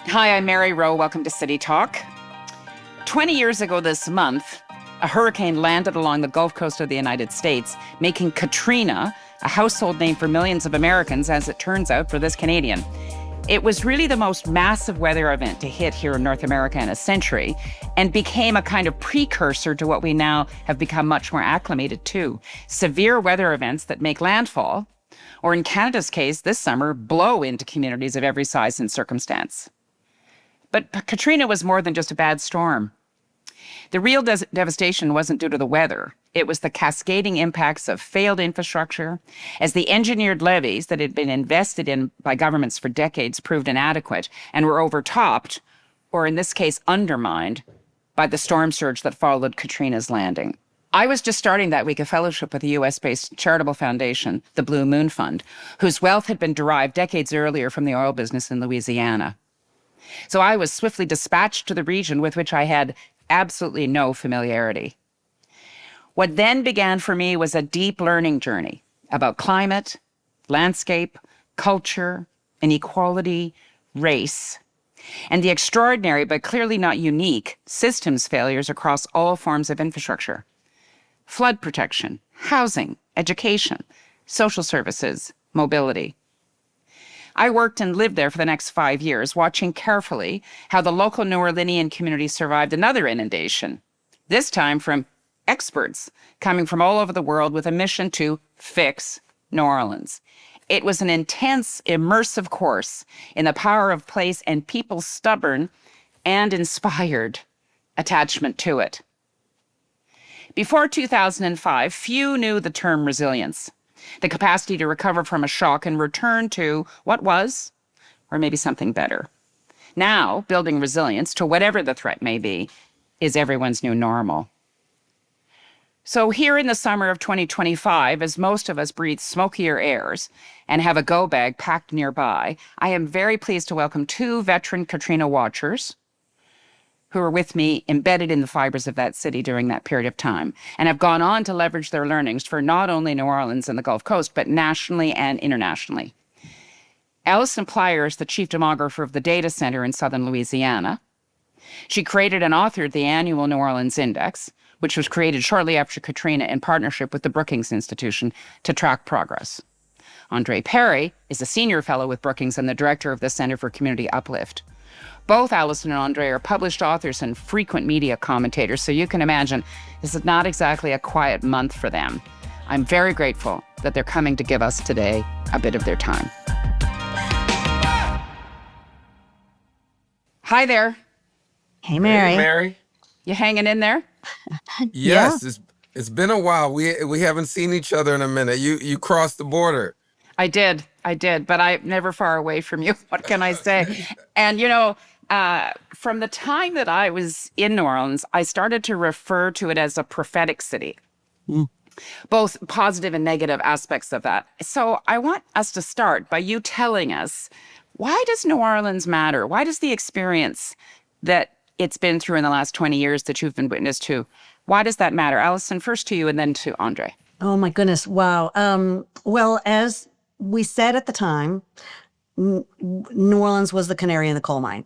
Hi, I'm Mary Rowe. Welcome to City Talk. 20 years ago this month, a hurricane landed along the Gulf Coast of the United States, making Katrina a household name for millions of Americans, as it turns out, for this Canadian. It was really the most massive weather event to hit here in North America in a century, and became a kind of precursor to what we now have become much more acclimated to: severe weather events that make landfall, or in Canada's case this summer, blow into communities of every size and circumstance. But Katrina was more than just a bad storm. The real devastation wasn't due to the weather. It was the cascading impacts of failed infrastructure, as the engineered levees that had been invested in by governments for decades proved inadequate and were overtopped, or in this case undermined, by the storm surge that followed Katrina's landing. I was just starting that week a fellowship with a US-based charitable foundation, the Blue Moon Fund, whose wealth had been derived decades earlier from the oil business in Louisiana. So I was swiftly dispatched to the region with which I had absolutely no familiarity. What then began for me was a deep learning journey about climate, landscape, culture, inequality, race, and the extraordinary but clearly not unique systems failures across all forms of infrastructure: flood protection, housing, education, social services, mobility. I worked and lived there for the next 5 years, watching carefully how the local New Orleanian community survived another inundation, this time from experts coming from all over the world with a mission to fix New Orleans. It was an intense, immersive course in the power of place and people's stubborn and inspired attachment to it. Before 2005, few knew the term resilience, the capacity to recover from a shock and return to what was, or maybe something better. Now, building resilience to whatever the threat may be is everyone's new normal. So here in the summer of 2025, as most of us breathe smokier airs and have a go bag packed nearby, I am very pleased to welcome two veteran Katrina watchers who were with me, embedded in the fibers of that city during that period of time, and have gone on to leverage their learnings for not only New Orleans and the Gulf Coast, but nationally and internationally. Allison Plyer is the chief demographer of the data center in southern Louisiana. She created and authored the annual New Orleans Index, which was created shortly after Katrina in partnership with the Brookings Institution to track progress. Andre Perry is a senior fellow with Brookings and the director of the Center for Community Uplift. Both Allison and Andre are published authors and frequent media commentators, so you can imagine this is not exactly a quiet month for them. I'm very grateful that they're coming to give us today a bit of their time. Hi there. Hey, Mary. Hey, Mary. You hanging in there? Yes, it's been a while. We haven't seen each other in a minute. You crossed the border. I did, but I'm never far away from you. What can I say? And, from the time that I was in New Orleans, I started to refer to it as a prophetic city, both positive and negative aspects of that. So I want us to start by you telling us, why does New Orleans matter? Why does the experience that it's been through in the last 20 years that you've been witness to, why does that matter? Allison, first to you and then to Andre. Oh, my goodness. Wow. Well, as we said at the time, New Orleans was the canary in the coal mine.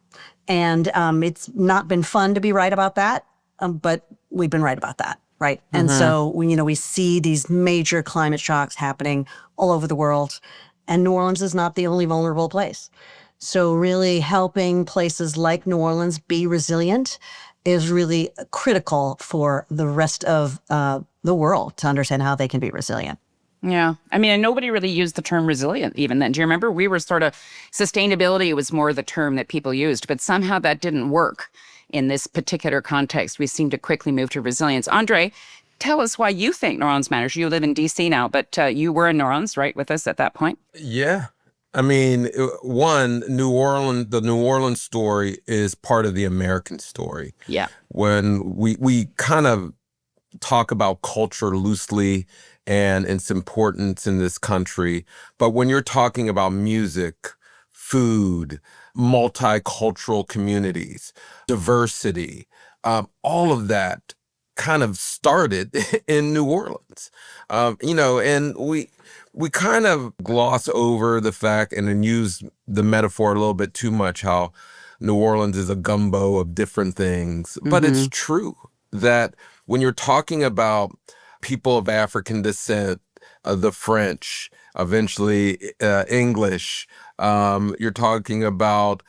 And it's not been fun to be right about that, but we've been right about that, right? Mm-hmm. And so, we see these major climate shocks happening all over the world, and New Orleans is not the only vulnerable place. So really helping places like New Orleans be resilient is really critical for the rest of the world to understand how they can be resilient. Yeah. I mean, and nobody really used the term resilient even then. Do you remember? We were sort of, sustainability was more the term that people used, but somehow that didn't work in this particular context. We seem to quickly move to resilience. Andre, tell us why you think New Orleans matters. You live in D.C. now, but you were in New Orleans, right, with us at that point? Yeah. I mean, one, the New Orleans story is part of the American story. Yeah. When we kind of talk about culture loosely and its importance in this country, but when you're talking about music, food, multicultural communities, diversity, all of that kind of started in New Orleans. And we kind of gloss over the fact and then use the metaphor a little bit too much how New Orleans is a gumbo of different things. But it's true that when you're talking about people of African descent, the French, eventually English, you're talking about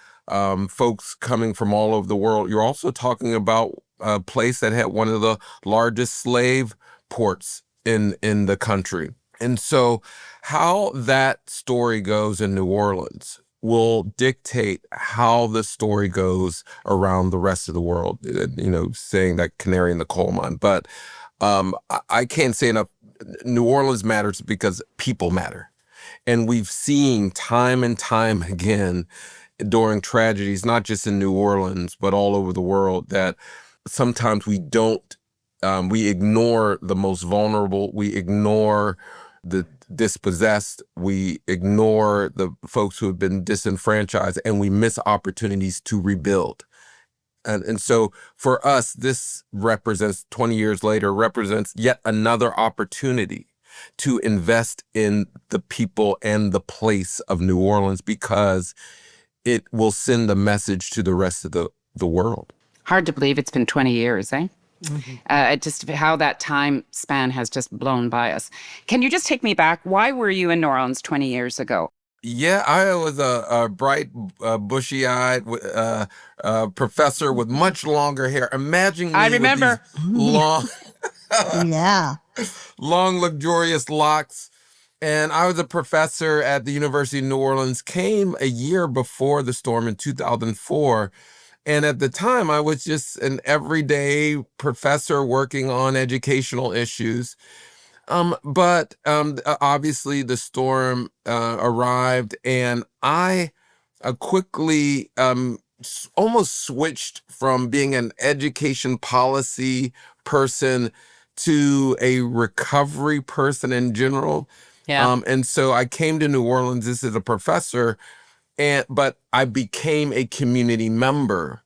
folks coming from all over the world. You're also talking about a place that had one of the largest slave ports in the country. And so how that story goes in New Orleans will dictate how the story goes around the rest of the world, saying that canary in the coal mine. But I can't say enough. New Orleans matters because people matter. And we've seen time and time again during tragedies, not just in New Orleans, but all over the world, that sometimes we ignore the most vulnerable, we ignore the dispossessed, we ignore the folks who have been disenfranchised, and we miss opportunities to rebuild. And so for us, this represents, 20 years later, represents yet another opportunity to invest in the people and the place of New Orleans, because it will send a message to the rest of the world. Hard to believe it's been 20 years, eh? Just how that time span has just blown by us. Can you just take me back? Why were you in New Orleans 20 years ago? Yeah, I was a bright, bushy-eyed professor with much longer hair. Imagine me I remember. with these long, Yeah. long, luxurious locks. And I was a professor at the University of New Orleans, came a year before the storm in 2004. And at the time, I was just an everyday professor working on educational issues. But obviously the storm arrived, and I quickly almost switched from being an education policy person to a recovery person in general. Yeah. And so I came to New Orleans as a professor, but I became a community member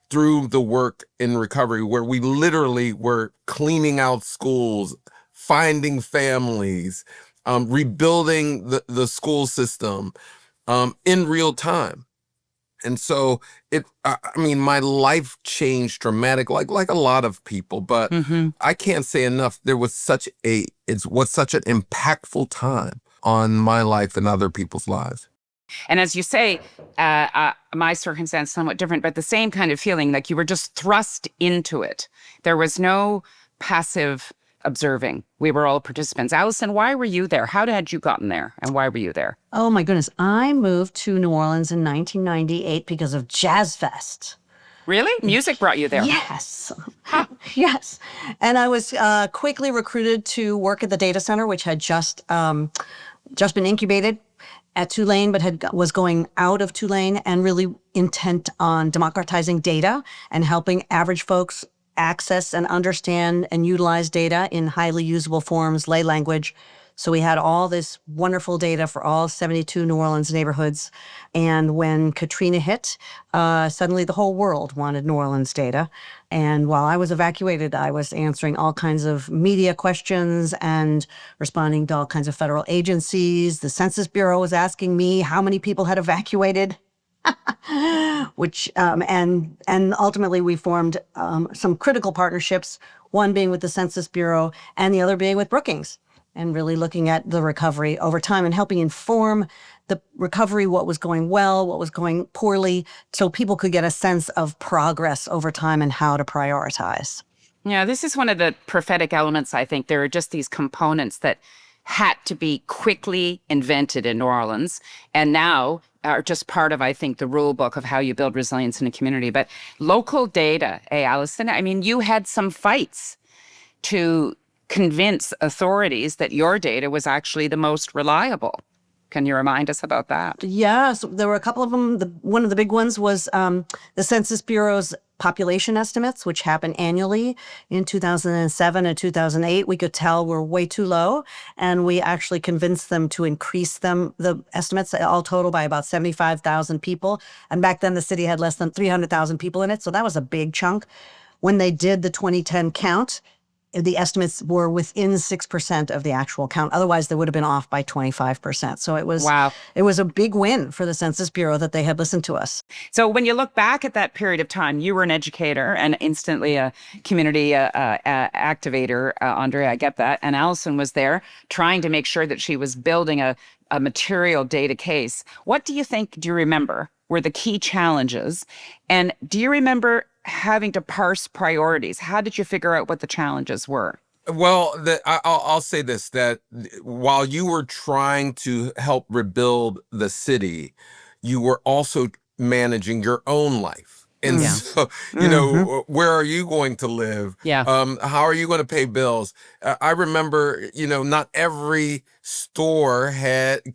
through the work in recovery, where we literally were cleaning out schools, finding families, rebuilding the school system in real time. And so my life changed dramatically, like a lot of people, but I can't say enough. It was such an impactful time on my life and other people's lives. And as you say, my circumstance is somewhat different, but the same kind of feeling, like you were just thrust into it. There was no passive observing. We were all participants. Allison, why were you there? How had you gotten there, and why were you there? Oh, my goodness. I moved to New Orleans in 1998 because of Jazz Fest. Really? Music brought you there? Yes. Yes. And I was quickly recruited to work at the data center, which had just been incubated at Tulane, but was going out of Tulane, and really intent on democratizing data and helping average folks access and understand and utilize data in highly usable forms, lay language. So we had all this wonderful data for all 72 New Orleans neighborhoods. And when Katrina hit, suddenly the whole world wanted New Orleans data. And while I was evacuated, I was answering all kinds of media questions and responding to all kinds of federal agencies. The Census Bureau was asking me how many people had evacuated. Which and ultimately we formed some critical partnerships, one being with the Census Bureau and the other being with Brookings, and really looking at the recovery over time and helping inform the recovery, what was going well, what was going poorly, so people could get a sense of progress over time and how to prioritize. Yeah, this is one of the prophetic elements, I think. There are just these components that had to be quickly invented in New Orleans, and now are just part of, I think, the rule book of how you build resilience in a community. But local data, Allison, I mean, you had some fights to convince authorities that your data was actually the most reliable. Can you remind us about that? Yes, there were a couple of them. One of the big ones was the Census Bureau's population estimates, which happen annually. In 2007 and 2008, we could tell were way too low, and we actually convinced them to increase the estimates all total by about 75,000 people. And back then, the city had less than 300,000 people in it, so that was a big chunk. When they did the 2010 count, the estimates were within 6% of the actual count. Otherwise, they would have been off by 25%. So it was Wow. it was a big win for the Census Bureau that they had listened to us. So when you look back at that period of time, you were an educator and instantly a community activator, Andre, I get that. And Allison was there trying to make sure that she was building a material data case. What do you remember were the key challenges? And do you remember having to parse priorities? How did you figure out what the challenges were? Well, I'll say this, that while you were trying to help rebuild the city, you were also managing your own life. And so, where are you going to live? Yeah. How are you going to pay bills? I remember, not every store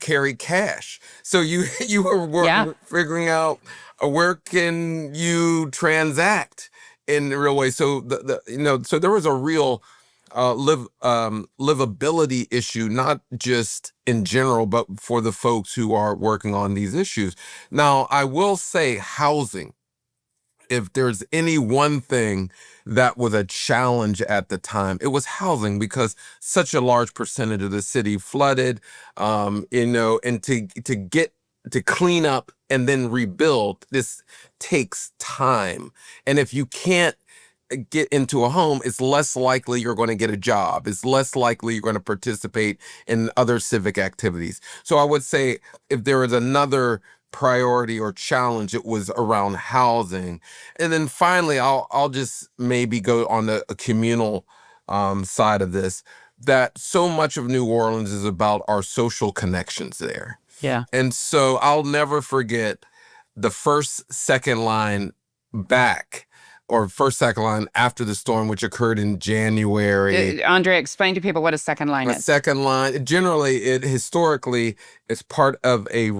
carried cash. So you were figuring out where can you transact in real way. So so there was a real livability issue, not just in general, but for the folks who are working on these issues. Now, I will say housing. If there's any one thing that was a challenge at the time, it was housing, because such a large percentage of the city flooded, and to clean up and then rebuild, this takes time. And if you can't get into a home, it's less likely you're going to get a job. It's less likely you're going to participate in other civic activities. So I would say if there was another priority or challenge, it was around housing. And then finally, I'll just maybe go on the communal side of this, that so much of New Orleans is about our social connections there. Yeah. And so I'll never forget the second line after the storm, which occurred in January. Andre, explain to people what a second line is. A second line, generally, historically, it's part of a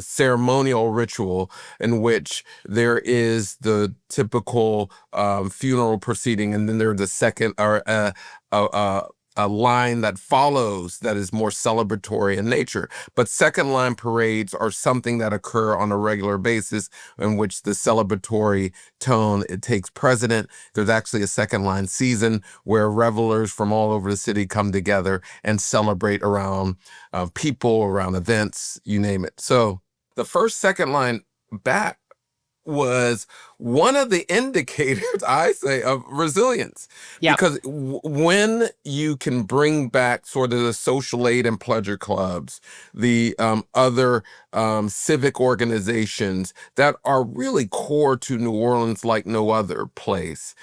ceremonial ritual in which there is the typical funeral proceeding, and then there's a second, or a line that follows that is more celebratory in nature. But second line parades are something that occur on a regular basis, in which the celebratory tone, it takes precedent. There's actually a second line season where revelers from all over the city come together and celebrate around people, around events, you name it. So the second line back was one of the indicators, I say, of resilience. Yeah. Because when you can bring back sort of the social aid and pleasure clubs, the other civic organizations that are really core to New Orleans like no other place,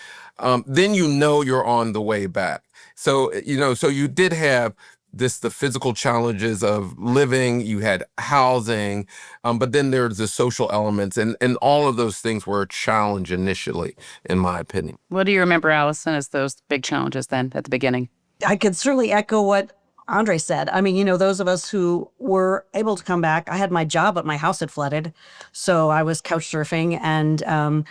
then you're on the way back. So, so you did have the physical challenges of living, you had housing, but then there's the social elements, and all of those things were a challenge initially, in my opinion. What do you remember, Allison, as those big challenges then at the beginning? I could certainly echo what Andre said. I mean, those of us who were able to come back, I had my job, but my house had flooded. So I was couch surfing and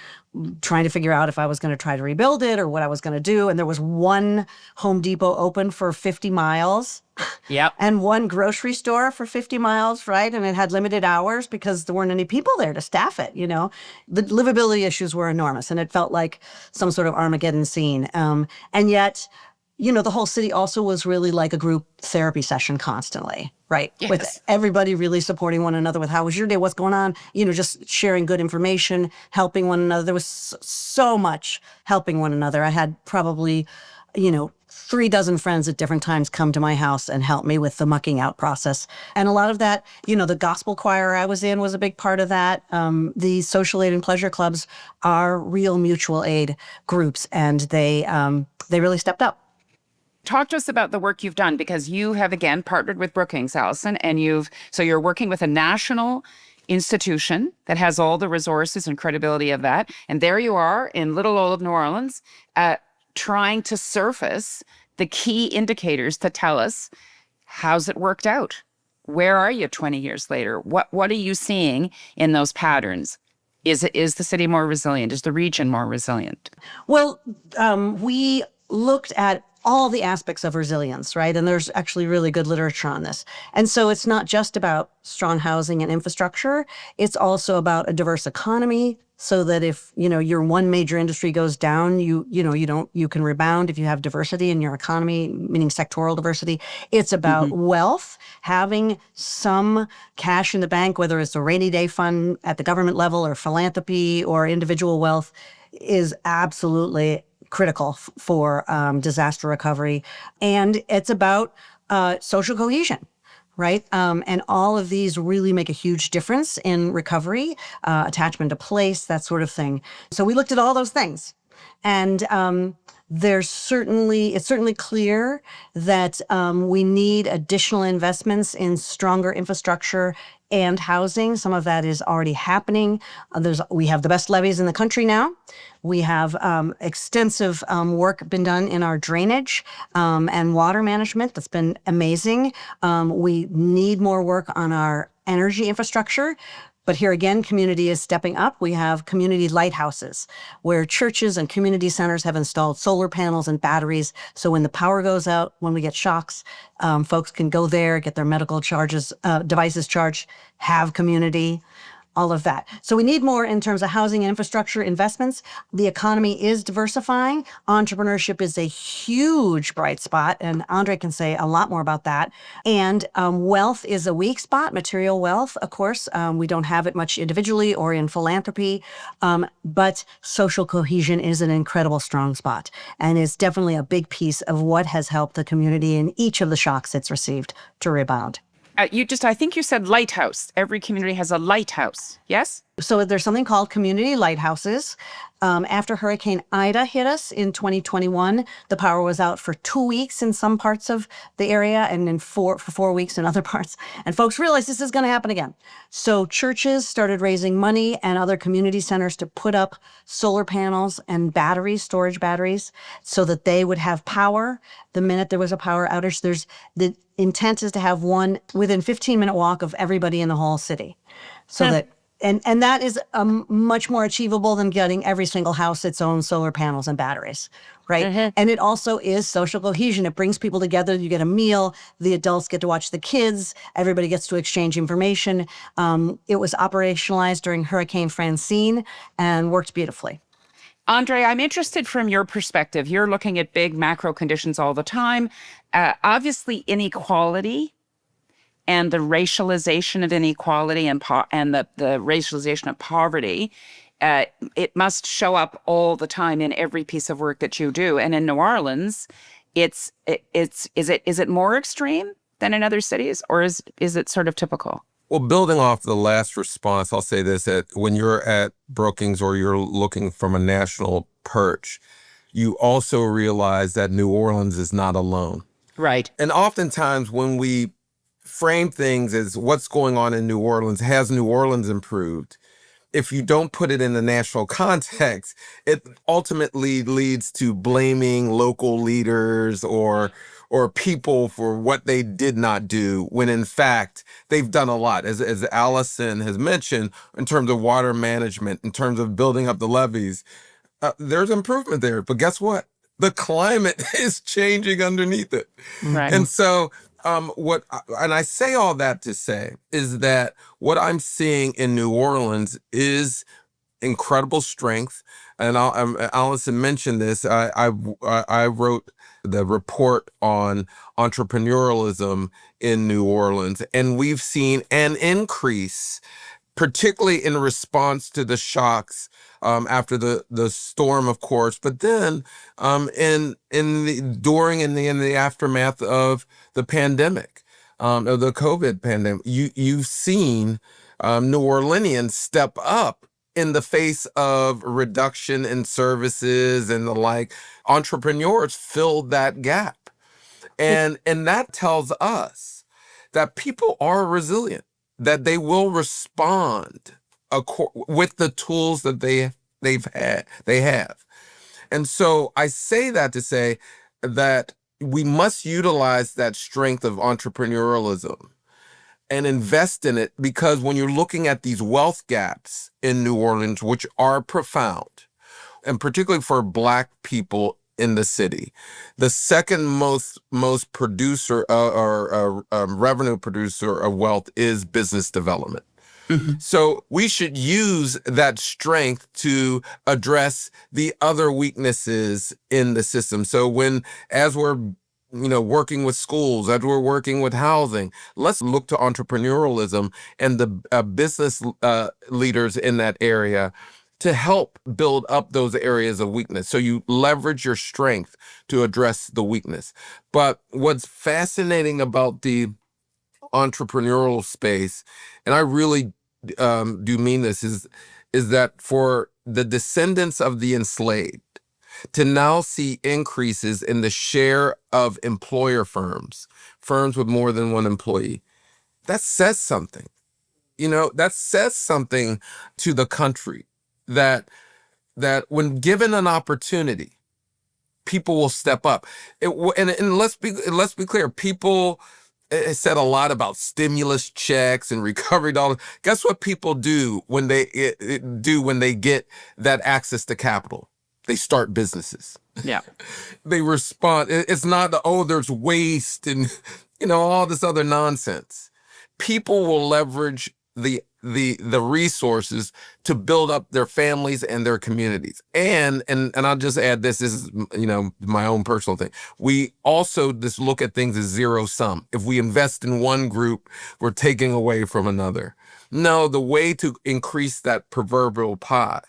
trying to figure out if I was going to try to rebuild it or what I was going to do. And there was one Home Depot open for 50 miles. Yep. And one grocery store for 50 miles, right? And it had limited hours because there weren't any people there to staff it, The livability issues were enormous, and it felt like some sort of Armageddon scene. And yet, the whole city also was really like a group therapy session constantly, right? Yes. With everybody really supporting one another with how was your day, what's going on, just sharing good information, helping one another. There was so much helping one another. I had probably, 3 dozen friends at different times come to my house and help me with the mucking out process. And a lot of that, the gospel choir I was in was a big part of that. The social aid and pleasure clubs are real mutual aid groups, and they really stepped up. Talk to us about the work you've done, because you have, again, partnered with Brookings, Allison, and you're working with a national institution that has all the resources and credibility of that. And there you are in little old New Orleans, trying to surface the key indicators to tell us, how's it worked out? Where are you 20 years later? What are you seeing in those patterns? Is the city more resilient? Is the region more resilient? Well, we looked at all the aspects of resilience, right? And there's actually really good literature on this. And so it's not just about strong housing and infrastructure. It's also about a diverse economy, so that if, your one major industry goes down, you can rebound if you have diversity in your economy, meaning sectoral diversity. It's about wealth, having some cash in the bank, whether it's a rainy day fund at the government level or philanthropy or individual wealth, is absolutely critical for disaster recovery. And it's about social cohesion. Right. And all of these really make a huge difference in recovery, attachment to place, that sort of thing. So we looked at all those things. And it's certainly clear that we need additional investments in stronger infrastructure and housing. Some of that is already happening. We have the best levees in the country now. We have extensive work been done in our drainage and water management. That's been amazing. We need more work on our energy infrastructure. But here again, community is stepping up. We have community lighthouses where churches and community centers have installed solar panels and batteries. So when the power goes out, when we get shocks, folks can go there, get their medical devices charged, have community, all of that. So we need more in terms of housing and infrastructure investments. The economy is diversifying. Entrepreneurship is a huge bright spot, and Andre can say a lot more about that. And wealth is a weak spot, material wealth, of course. We don't have it much individually or in philanthropy, but social cohesion is an incredible strong spot, and is definitely a big piece of what has helped the community in each of the shocks it's received to rebound. I think you said lighthouse. Every community has a lighthouse, yes? So there's something called community lighthouses. After Hurricane Ida hit us in 2021, the power was out for 2 weeks in some parts of the area and for 4 weeks in other parts. And folks realized this is going to happen again. So churches started raising money and other community centers to put up solar panels and storage batteries, so that they would have power the minute there was a power outage. The intent is to have one within 15-minute walk of everybody in the whole city. So that And that is much more achievable than getting every single house its own solar panels and batteries, right? Mm-hmm. And it also is social cohesion. It brings people together. You get a meal. The adults get to watch the kids. Everybody gets to exchange information. It was operationalized during Hurricane Francine and worked beautifully. Andre, I'm interested from your perspective. You're looking at big macro conditions all the time. Obviously, inequality and the racialization of inequality and the racialization of poverty, it must show up all the time in every piece of work that you do. And in New Orleans, is it more extreme than in other cities, or is it sort of typical? Well, building off the last response, I'll say this: that when you're at Brookings or you're looking from a national perch, you also realize that New Orleans is not alone. Right. And oftentimes when we frame things as what's going on in New Orleans, has New Orleans improved? If you don't put it in the national context, it ultimately leads to blaming local leaders or people for what they did not do, when in fact they've done a lot. As Allison has mentioned, in terms of water management, in terms of building up the levees, there's improvement there. But guess what? The climate is changing underneath it. Right. And so and I say all that to say is that what I'm seeing in New Orleans is incredible strength. And Allison mentioned this. I wrote the report on entrepreneurialism in New Orleans, and we've seen an increase, particularly in response to the shocks after the storm, of course, but then in the aftermath of the pandemic, of the COVID pandemic, you've seen New Orleanians step up in the face of reduction in services and the like. Entrepreneurs filled that gap, and that tells us that people are resilient, that they will respond with the tools that they have. And so I say that to say that we must utilize that strength of entrepreneurialism and invest in it, because when you're looking at these wealth gaps in New Orleans, which are profound, and particularly for Black people in the city. The second most producer or revenue producer of wealth is business development. So we should use that strength to address the other weaknesses in the system. So as we're working with schools, as we're working with housing, let's look to entrepreneurialism and the business leaders in that area to help build up those areas of weakness. So you leverage your strength to address the weakness. But what's fascinating about the entrepreneurial space, and I really do mean this, is that for the descendants of the enslaved to now see increases in the share of employer firms with more than one employee, that says something. That says something to the country that when given an opportunity, people will step up. And let's be clear, people said a lot about stimulus checks and recovery dollars. Guess what people do when they get that access to capital? They start businesses. Yeah. They respond. It's not there's waste and all this other nonsense. People will leverage the resources to build up their families and their communities. And I'll just add this is my own personal thing. We also just look at things as zero sum. If we invest in one group, we're taking away from another. No, the way to increase that proverbial pie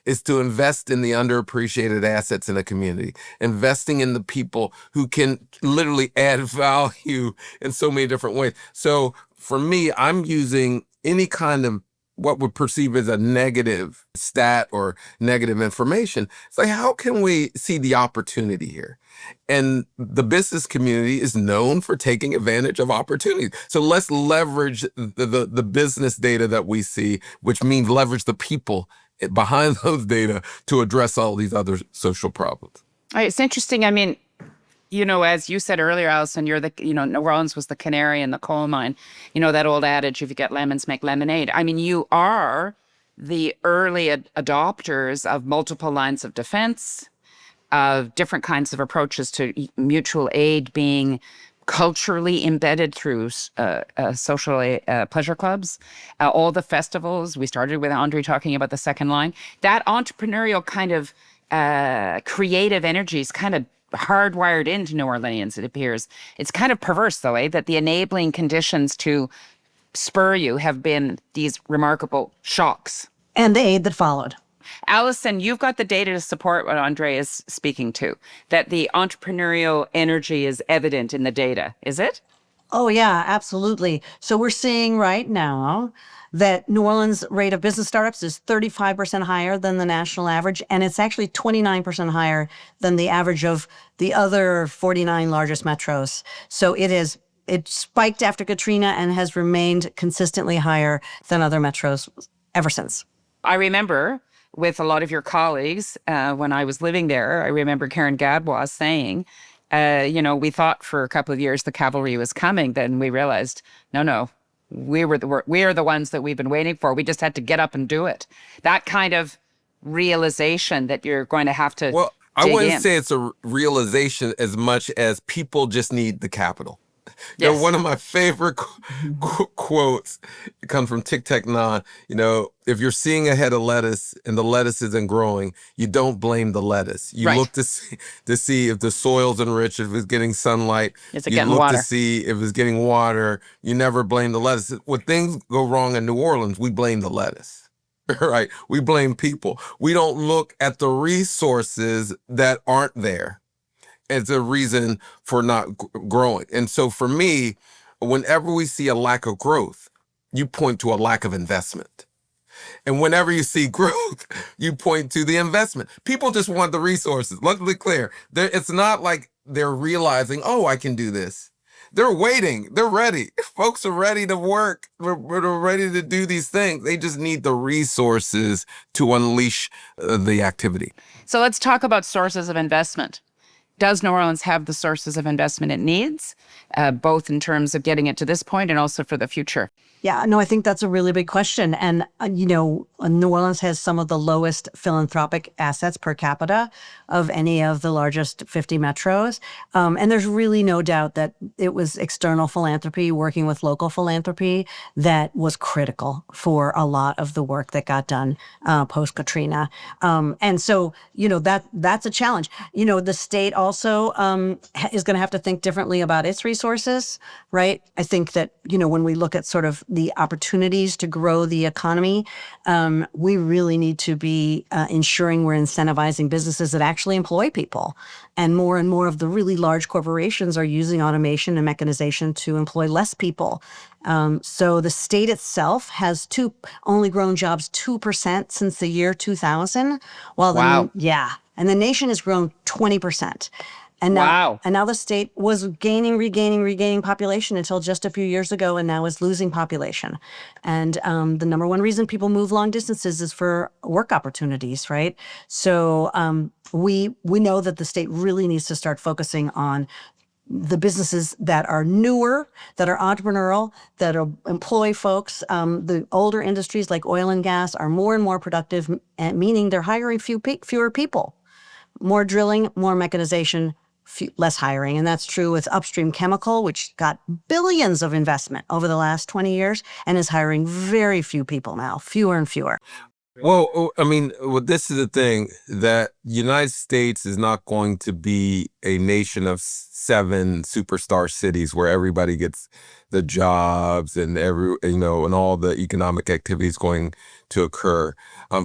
is to invest in the underappreciated assets in a community, investing in the people who can literally add value in so many different ways. So for me, I'm using any kind of what would perceive as a negative stat or negative information. It's like, how can we see the opportunity here? And the business community is known for taking advantage of opportunities. So let's leverage the business data that we see, which means leverage the people behind those data to address all these other social problems. It's interesting. I mean, as you said earlier, Allison, New Orleans was the canary in the coal mine. That old adage, if you get lemons, make lemonade. I mean, you are the early adopters of multiple lines of defense, of different kinds of approaches to mutual aid being culturally embedded through social pleasure clubs, all the festivals. We started with Andre talking about the second line. That entrepreneurial kind of creative energy is kind of hardwired into New Orleans, it appears. It's kind of perverse, though, that the enabling conditions to spur you have been these remarkable shocks. And the aid that followed. Allison, you've got the data to support what Andre is speaking to, that the entrepreneurial energy is evident in the data, is it? Oh, yeah, absolutely. So we're seeing right now that New Orleans' rate of business startups is 35% higher than the national average, and it's actually 29% higher than the average of the other 49 largest metros. So it spiked after Katrina and has remained consistently higher than other metros ever since. I remember with a lot of your colleagues, when I was living there, I remember Karen Gadbois saying, we thought for a couple of years the cavalry was coming. Then we realized, no, we are the ones that we've been waiting for. We just had to get up and do it. That kind of realization that you're going to have to I wouldn't say it's a realization as much as people just need the capital. Yes. One of my favorite quotes comes from Tic Tac Non. If you're seeing a head of lettuce and the lettuce isn't growing, you don't blame the lettuce. You look to see if the soil's enriched, if it's getting sunlight. Is it getting water? To see if it's getting water. You never blame the lettuce. When things go wrong in New Orleans, we blame the lettuce. Right? We blame people. We don't look at the resources that aren't there as a reason for not growing. And so for me, whenever we see a lack of growth, you point to a lack of investment. And whenever you see growth, you point to the investment. People just want the resources. Let's be clear. It's not like they're realizing, I can do this. They're waiting. They're ready. Folks are ready to work. They're ready to do these things. They just need the resources to unleash the activity. So let's talk about sources of investment. Does New Orleans have the sources of investment it needs, both in terms of getting it to this point and also for the future? Yeah, no, I think that's a really big question. And, New Orleans has some of the lowest philanthropic assets per capita of any of the largest 50 metros. And there's really no doubt that it was external philanthropy working with local philanthropy that was critical for a lot of the work that got done post-Katrina. And so, that's a challenge. The state also is going to have to think differently about its resources, right? I think that, when we look at sort of the opportunities to grow the economy, we really need to be ensuring we're incentivizing businesses that actually employ people. And more of the really large corporations are using automation and mechanization to employ less people. So the state itself has only grown jobs 2% since the year 2000. Wow. And the nation has grown 20%. And now the state was regaining population until just a few years ago, and now is losing population. And the number one reason people move long distances is for work opportunities, right? So we know that the state really needs to start focusing on the businesses that are newer, that are entrepreneurial, that employ folks. The older industries like oil and gas are more and more productive, meaning they're hiring fewer people. More drilling, more mechanization, less hiring. And that's true with upstream chemical, which got billions of investment over the last 20 years and is hiring very few people now, fewer and fewer. Well, this is the thing, that United States is not going to be a nation of 7 superstar cities where everybody gets the jobs and and all the economic activities going to occur.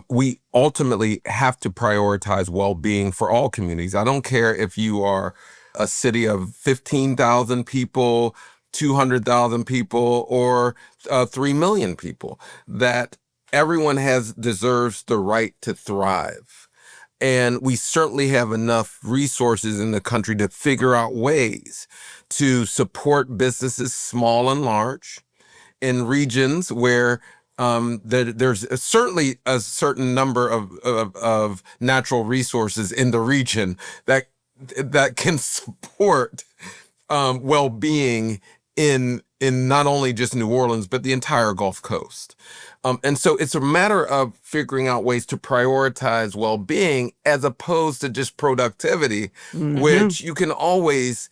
We ultimately have to prioritize well-being for all communities. I don't care if you are a city of 15,000 people, 200,000 people, or 3 million people, that everyone deserves the right to thrive. And we certainly have enough resources in the country to figure out ways to support businesses, small and large, in regions where there's certainly a certain number of natural resources in the region that can support well-being in not only just New Orleans, but the entire Gulf Coast. And so it's a matter of figuring out ways to prioritize well-being as opposed to just productivity, which you can always,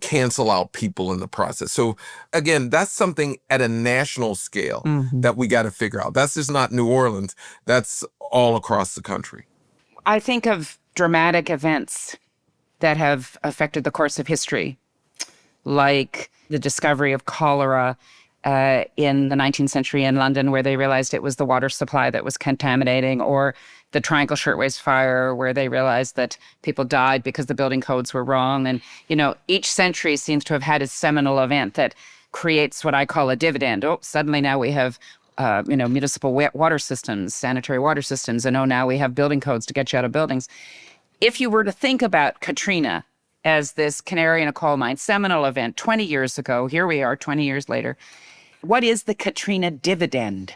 cancel out people in the process. So again, that's something at a national scale that we got to figure out. That's just not New Orleans. That's all across the country. I think of dramatic events that have affected the course of history, like the discovery of cholera in the 19th century in London, where they realized it was the water supply that was contaminating, or the Triangle Shirtwaist Fire, where they realized that people died because the building codes were wrong. And, each century seems to have had a seminal event that creates what I call a dividend. Oh, suddenly now we have, municipal water systems, sanitary water systems, and now we have building codes to get you out of buildings. If you were to think about Katrina as this canary in a coal mine, seminal event 20 years ago, here we are 20 years later, what is the Katrina dividend?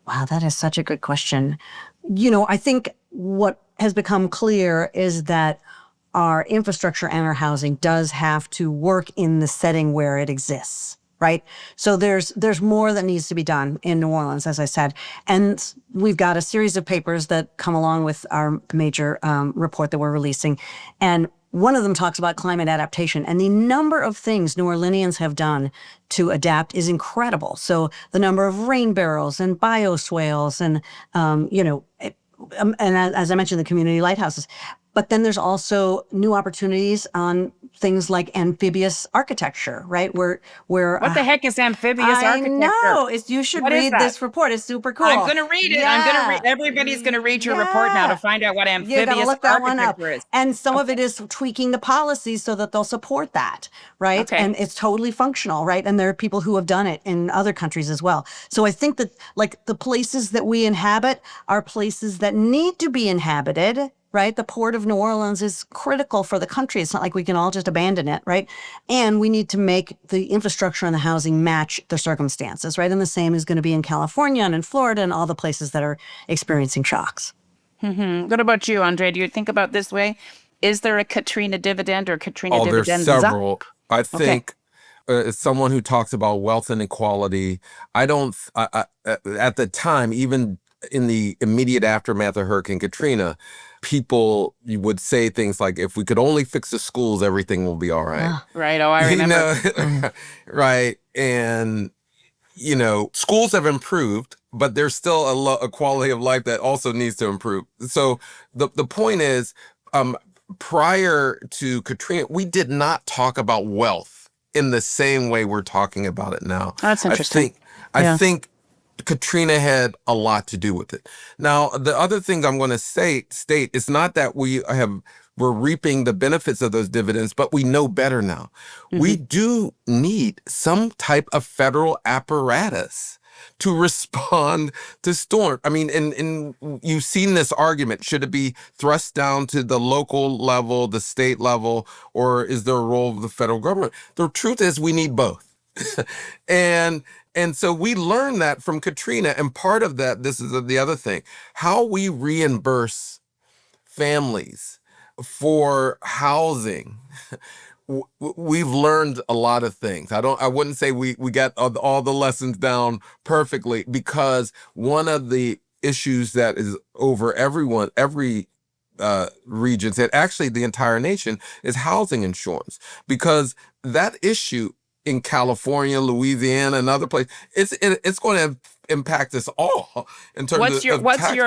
Wow, that is such a good question. I think what has become clear is that our infrastructure and our housing does have to work in the setting where it exists, right? So there's more that needs to be done in New Orleans, as I said. And we've got a series of papers that come along with our major report that we're releasing. And one of them talks about climate adaptation, and the number of things New Orleanians have done to adapt is incredible. So the number of rain barrels and bioswales and, and as I mentioned, the community lighthouses. But then there's also new opportunities on things like amphibious architecture, right? Where what the heck is amphibious architecture? I know. You should read this report. It's super cool. I'm going to read it. Yeah. Everybody's going to read your report now to find out what amphibious architecture is. And some of it is tweaking the policies so that they'll support that, right? Okay. And it's totally functional, right? And there are people who have done it in other countries as well. So I think that the places that we inhabit are places that need to be inhabited, right? The Port of New Orleans is critical for the country. It's not like we can all just abandon it, right? And we need to make the infrastructure and the housing match the circumstances, right? And the same is going to be in California and in Florida and all the places that are experiencing shocks. What about you, Andre? Do you think about this way? Is there a Katrina dividend or Katrina Oh, there's dividends? several. I think as someone who talks about wealth inequality, I don't, at the time, even in the immediate aftermath of Hurricane Katrina, people would say things like, if we could only fix the schools, everything will be all right. Right. Oh, I remember. Right. And, schools have improved, but there's still a quality of life that also needs to improve. So the point is, prior to Katrina, we did not talk about wealth in the same way we're talking about it now. That's interesting. I think Katrina had a lot to do with it. Now, the other thing I'm going to state is not that we're reaping the benefits of those dividends, but we know better now. Mm-hmm. We do need some type of federal apparatus to respond to storm. I mean, and you've seen this argument. Should it be thrust down to the local level, the state level, or is there a role of the federal government? The truth is we need both. And so we learned that from Katrina. And part of that, this is the other thing, how we reimburse families for housing. We've learned a lot of things. I wouldn't say we got all the lessons down perfectly, because one of the issues that is over every region, and actually the entire nation, is housing insurance, because that issue in California, Louisiana, and other places, it's going to impact us all in terms what's your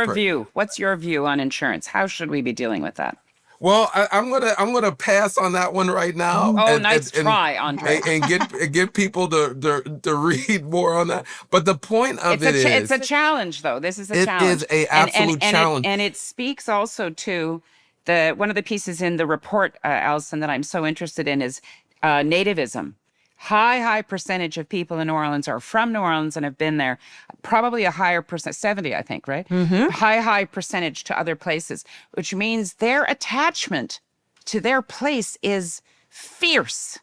tax view? What's your view on insurance? How should we be dealing with that? Well, I'm gonna pass on that one right now. Oh, nice try, Andre. And get people to read more on that. But the point of it's a challenge, though. This is a challenge. It is a absolute challenge, and it speaks also to one of the pieces in the report, Allison, that I'm so interested in is nativism. High percentage of people in New Orleans are from New Orleans and have been there. Probably a higher percent, 70, I think, right? Mm-hmm. High percentage to other places, which means their attachment to their place is fierce,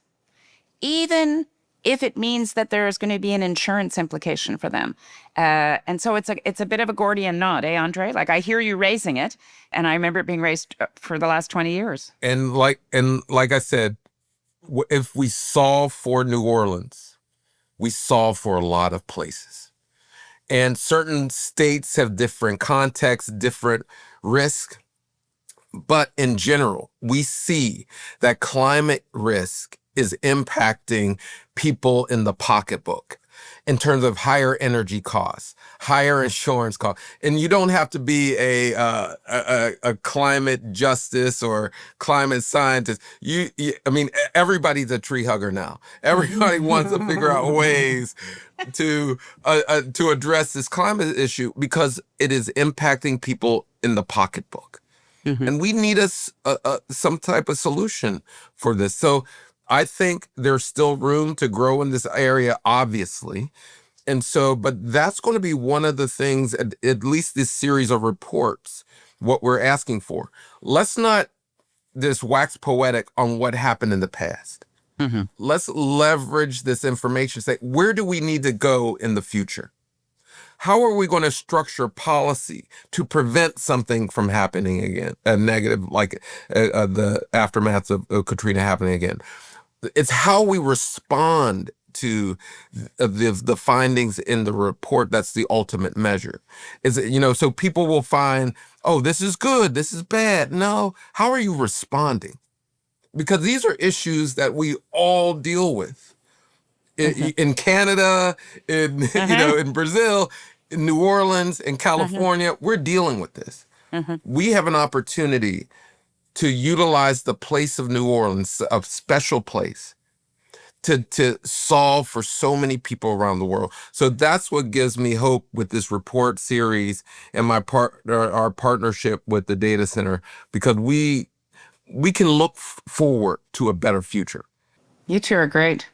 even if it means that there is going to be an insurance implication for them. And so it's a bit of a Gordian knot, eh, Andre? Like, I hear you raising it, and I remember it being raised for the last 20 years. And like I said, if we solve for New Orleans, we solve for a lot of places. And certain states have different contexts, different risk. But in general, we see that climate risk is impacting people in the pocketbook in terms of higher energy costs, higher insurance costs. And you don't have to be a climate justice or climate scientist. I mean, everybody's a tree hugger now. Everybody wants to figure out ways to address this climate issue, because it is impacting people in the pocketbook. Mm-hmm. And we need some type of solution for this. So I think there's still room to grow in this area, obviously. And so, but that's going to be one of the things, at least this series of reports, what we're asking for. Let's not just wax poetic on what happened in the past. Mm-hmm. Let's leverage this information, say, where do we need to go in the future? How are we going to structure policy to prevent something from happening again, a negative, like the aftermath of Katrina happening again? It's how we respond to the findings in the report that's the ultimate measure. So people will find, oh, this is good, this is bad. No, how are you responding? Because these are issues that we all deal with. In Canada, in Brazil, in New Orleans, in California, we're dealing with this. We have an opportunity to utilize the place of New Orleans, a special place, to solve for so many people around the world. So that's what gives me hope with this report series and our partnership with the data center, because we can look forward to a better future. You two are great.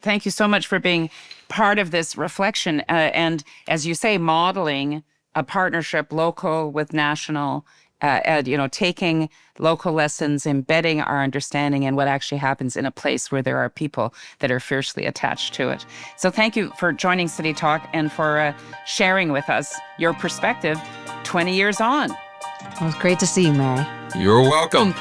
Thank you so much for being part of this reflection. And as you say, modeling a partnership, local with national, taking local lessons, embedding our understanding in what actually happens in a place where there are people that are fiercely attached to it. So thank you for joining City Talk and for sharing with us your perspective 20 years on. It was great to see you, Mary. You're welcome.